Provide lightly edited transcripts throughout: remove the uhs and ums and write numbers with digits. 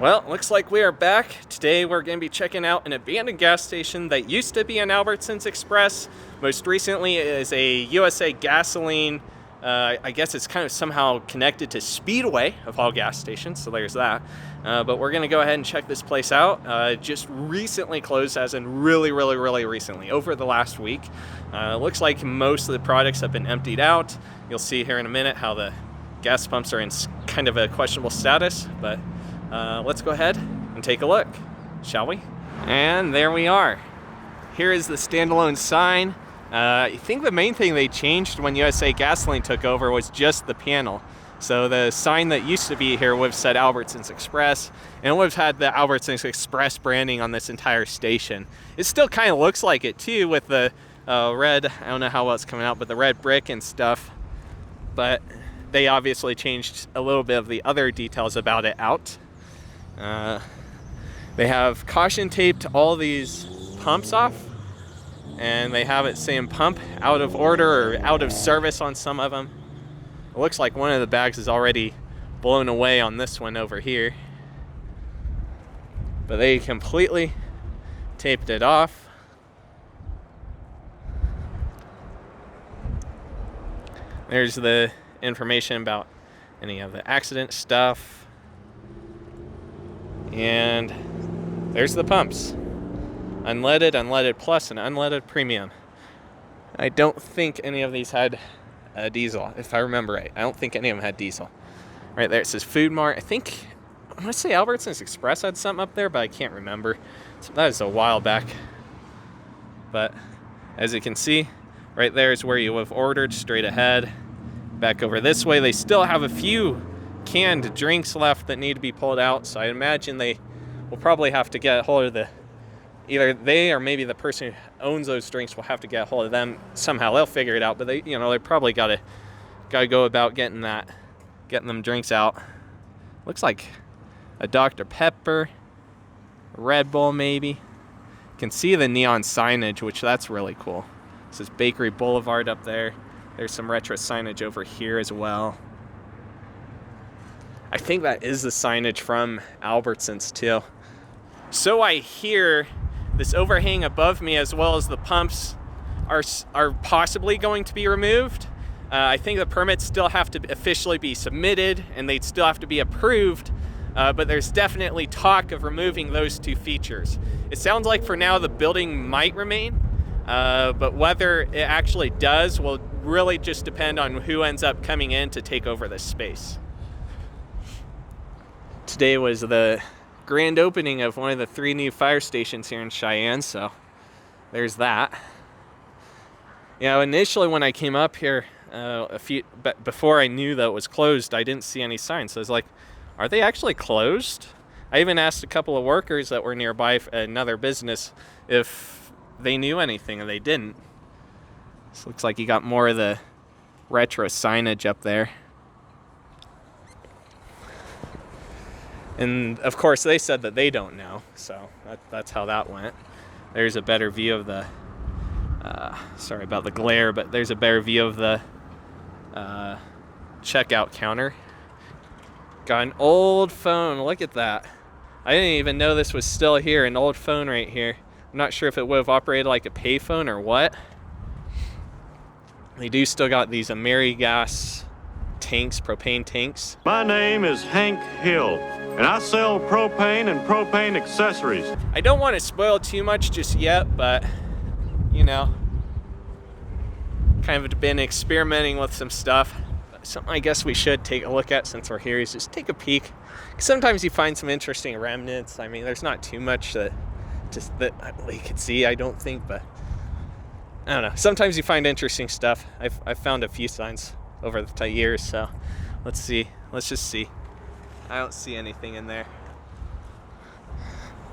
Well, looks like we are back. Today we're going to be checking out an abandoned gas station that used to be an Albertsons Express. Most recently is a USA Gasoline. I guess it's kind of somehow connected to Speedway of all gas stations, so there's that. But we're going to go ahead and check this place out. Just recently closed, as in really recently, over the last week. Looks like most of the products have been emptied out. You'll see here in a minute how the gas pumps are in kind of a questionable status, but let's go ahead and take a look, shall we? And there we are. Here is the standalone sign. I think the main thing they changed when USA Gasoline took over was just the panel. So the sign that used to be here would have said Albertsons Express, and it would have had the Albertsons Express branding on this entire station. It still kind of looks like it too, with the red, I don't know how well it's coming out, but the red brick and stuff. But they obviously changed a little bit of the other details about it out. They have caution taped all these pumps off, and they have it saying pump out of order or out of service on some of them. It looks like one of the bags is already blown away on this one over here, but they completely taped it off. There's the information about any of the accident stuff, and there's the pumps. Unleaded, unleaded plus, and unleaded premium. I don't think any of these had a diesel, if I remember right. I don't think any of them had diesel. Right there it says Food Mart. I want to say Albertsons Express had something up there, but I can't remember. So that was a while back. But as you can see, right there is where you have ordered, straight ahead. Back over this way, they still have a few canned drinks left that need to be pulled out, so I imagine they will probably have to get a hold of either they or maybe the person who owns those drinks will have to get a hold of them somehow. They'll figure it out, but they probably gotta go about getting them drinks out. Looks like a Dr. Pepper, a Red Bull maybe. You can see the neon signage, which that's really cool. This is Bakery Boulevard up there. There's some retro signage over here as well. I think that is the signage from Albertsons too. So I hear this overhang above me, as well as the pumps, are possibly going to be removed. I think the permits still have to officially be submitted, and they'd still have to be approved, but there's definitely talk of removing those two features. It sounds like for now the building might remain, but whether it actually does will really just depend on who ends up coming in to take over this space. Today was the grand opening of one of the 3 new fire stations here in Cheyenne, so there's that. Initially when I came up here before I knew that it was closed, I didn't see any signs. So I was like, are they actually closed? I even asked a couple of workers that were nearby another business if they knew anything, and they didn't. This looks like you got more of the retro signage up there. And of course they said that they don't know, so that's how that went. There's a better view of the, sorry about the glare, but there's a better view of the checkout counter. Got an old phone, look at that. I didn't even know this was still here, an old phone right here. I'm not sure if it would have operated like a payphone or what. They do still got these AmeriGas tanks, propane tanks. My name is Hank Hill, and I sell propane and propane accessories. I don't want to spoil too much just yet, but, kind of been experimenting with some stuff. Something I guess we should take a look at since we're here is just take a peek. Sometimes you find some interesting remnants. I mean, there's not too much that we could see, I don't think, but I don't know. Sometimes you find interesting stuff. I've found a few signs over the years, so let's see. Let's just see. I don't see anything in there.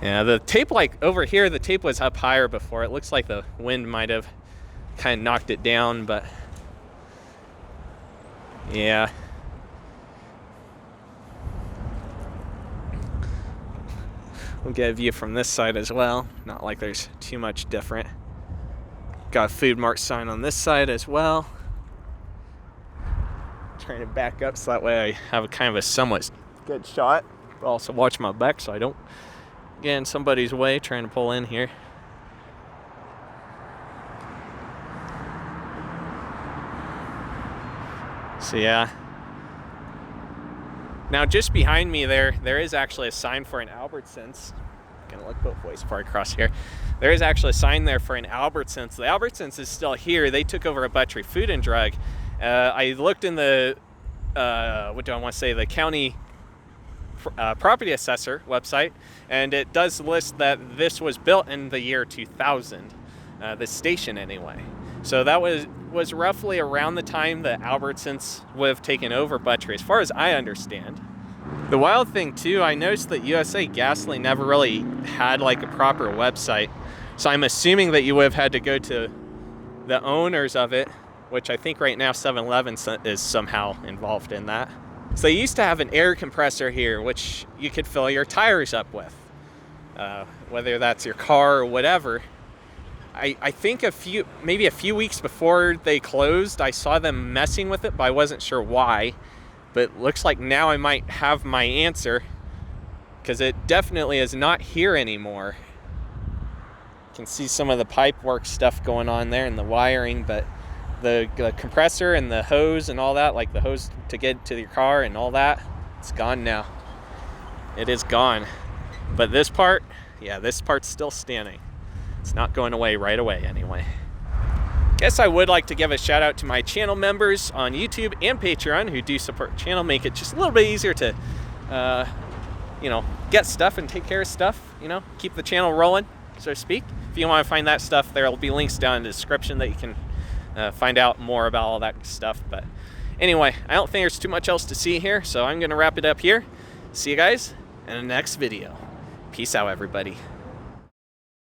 Yeah, the tape, like over here, the tape was up higher before. It looks like the wind might have kind of knocked it down, but yeah. We'll get a view from this side as well. Not like there's too much different. Got a Food Mart sign on this side as well. Trying to back up so that way I have a kind of a somewhat good shot. but also watch my back so I don't get in somebody's way trying to pull in here. So yeah. Now just behind me there is actually a sign for an Albertsons. I'm gonna look both ways before I cross here. There is actually a sign there for an Albertsons. The Albertsons is still here. They took over a Buttrey Food and Drug. I looked in the, what do I want to say, the county property assessor website, and it does list that this was built in the year 2000, the station anyway. So that was roughly around the time that Albertsons would have taken over Buttrey, as far as I understand. The wild thing too, I noticed that USA Gasoline never really had like a proper website. So I'm assuming that you would have had to go to the owners of it, which I think right now 7-Eleven is somehow involved in that. So they used to have an air compressor here, which you could fill your tires up with, whether that's your car or whatever. I think maybe a few weeks before they closed, I saw them messing with it, but I wasn't sure why. But looks like now I might have my answer, because it definitely is not here anymore. You can see some of the pipe work stuff going on there and the wiring, but the compressor and the hose and all that, like the hose to get to your car and all that, it's gone now. It is gone. But this part, yeah, this part's still standing. It's not going away right away anyway. Guess I would like to give a shout out to my channel members on YouTube and Patreon who do support the channel, make it just a little bit easier to, get stuff and take care of stuff, keep the channel rolling, so to speak. If you want to find that stuff, there will be links down in the description that you can find out more about all that stuff. But anyway, I don't think there's too much else to see here, so I'm going to wrap it up here. See you guys in the next video. Peace out, everybody.